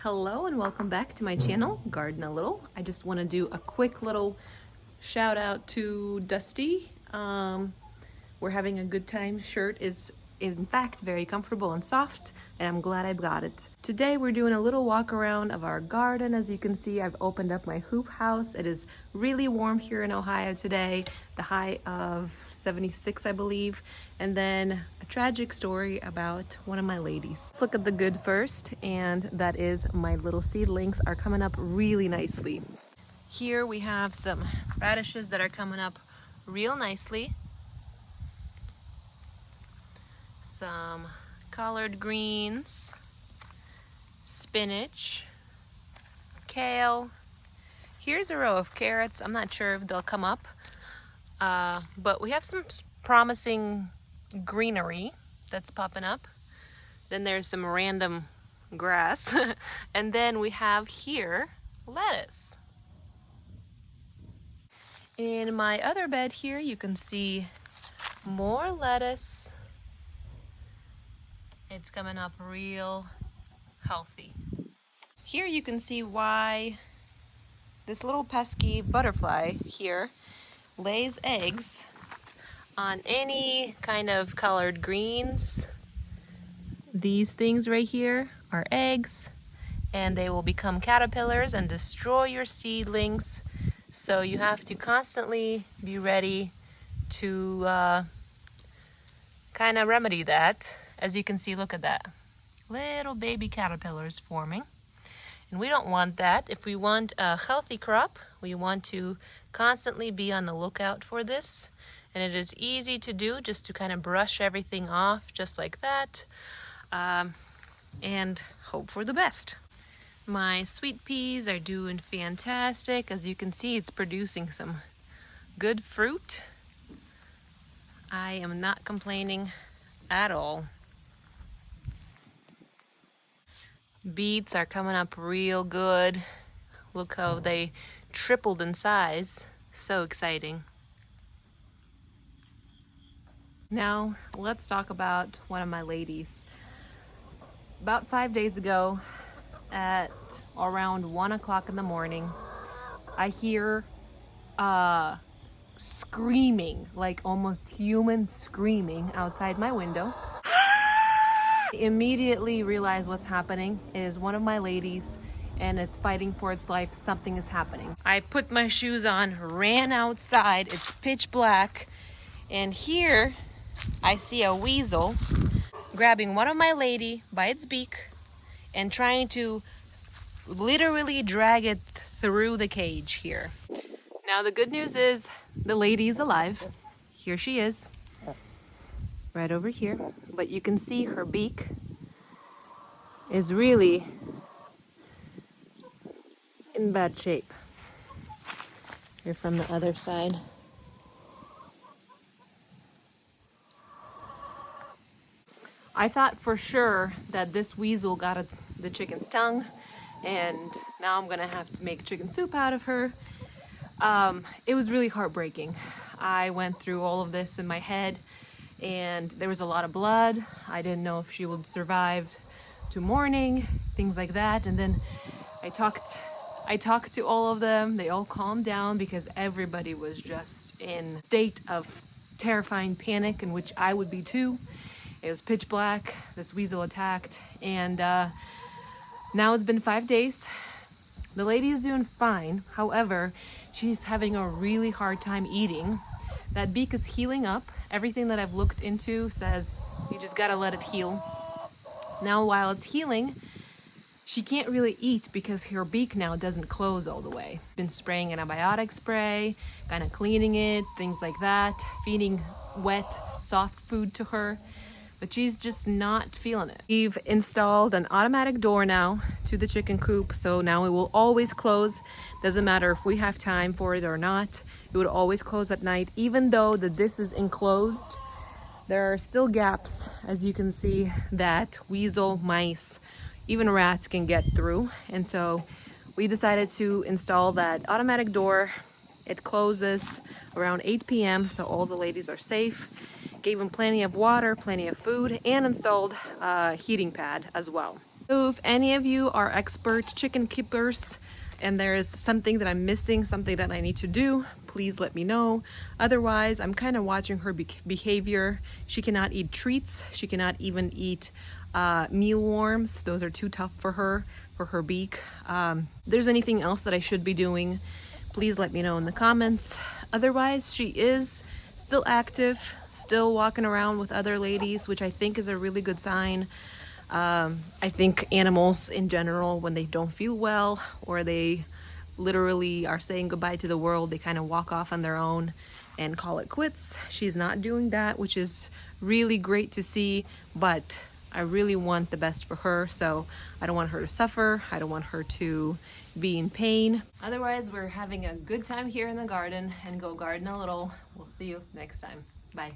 Hello and welcome back to my channel, Garden a Little. I just want to do a quick little shout out to Dusty. We're having a good time. Shirt is in fact very comfortable and soft, and I'm glad I got it. Today we're doing a little walk around of our garden. As you can see, I've opened up my hoop house. It is really warm here in Ohio today, the high of 76 I believe, and then a tragic story about one of my ladies. Let's look at the good first, and that is my little seedlings are coming up really nicely. Here we have some radishes that are coming up real nicely. Some collard greens, spinach, kale. Here's a row of carrots. I'm not sure if they'll come up, but we have some promising greenery that's popping up. Then there's some random grass. And then we have here lettuce. In my other bed here, you can see more lettuce. It's coming up real healthy. Here you can see why this little pesky butterfly here lays eggs on any kind of colored greens. These things right here are eggs, and they will become caterpillars and destroy your seedlings. So you have to constantly be ready to kind of remedy that. As you can see, look at that. Little baby caterpillars forming. And we don't want that. If we want a healthy crop, we want to constantly be on the lookout for this. And it is easy to do, just to kind of brush everything off just like that. And hope for the best. My sweet peas are doing fantastic. As you can see, it's producing some good fruit. I am not complaining at all. Beets are coming up real good. Look how they tripled in size. So exciting. Now let's talk about one of my ladies. About 5 days ago, at around 1 o'clock in the morning, I hear screaming, like almost human screaming outside my window. Immediately realize what's happening is one of my ladies, and it's fighting for its life. Something is happening. I put my shoes on, ran outside. It's pitch black, and here I see a weasel grabbing one of my lady by its beak and trying to literally drag it through the cage here. Now the good news is the lady is alive. Here she is. Right over here, but you can see her beak is really in bad shape. Here from the other side. I thought for sure that this weasel got the chicken's tongue, and now I'm gonna have to make chicken soup out of her. It was really heartbreaking. I went through all of this in my head, and there was a lot of blood. I didn't know if she would survive to morning, things like that. And then I talked to all of them. They all calmed down because everybody was just in a state of terrifying panic, in which I would be too. It was pitch black. This weasel attacked, and now it's been 5 days. The lady is doing fine. However, she's having a really hard time eating. That beak is healing up. Everything that I've looked into says you just gotta let it heal. Now while it's healing, she can't really eat because her beak now doesn't close all the way. Been spraying antibiotic spray, kind of cleaning it, things like that, feeding wet, soft food to her, but she's just not feeling it. We've installed an automatic door now to the chicken coop, so now it will always close. Doesn't matter if we have time for it or not. It would always close at night. Even though this is enclosed, there are still gaps, as you can see, that weasel, mice, even rats can get through. And so we decided to install that automatic door. It closes around 8 p.m. so all the ladies are safe. Gave them plenty of water, plenty of food, and installed a heating pad as well. So if any of you are expert chicken keepers and there is something that I'm missing, something that I need to do, please let me know. Otherwise, I'm kind of watching her behavior. She cannot eat treats. She cannot even eat mealworms. Those are too tough for her beak. If there's anything else that I should be doing, please let me know in the comments. Otherwise, she is still active, still walking around with other ladies, which I think is a really good sign. I think animals in general, when they don't feel well or they literally are saying goodbye to the world, they kind of walk off on their own and call it quits. She's not doing that, which is really great to see, but I really want the best for her, so I don't want her to suffer. I don't want her to be in pain. Otherwise, we're having a good time here in the garden and go garden a little. We'll see you next time. Bye.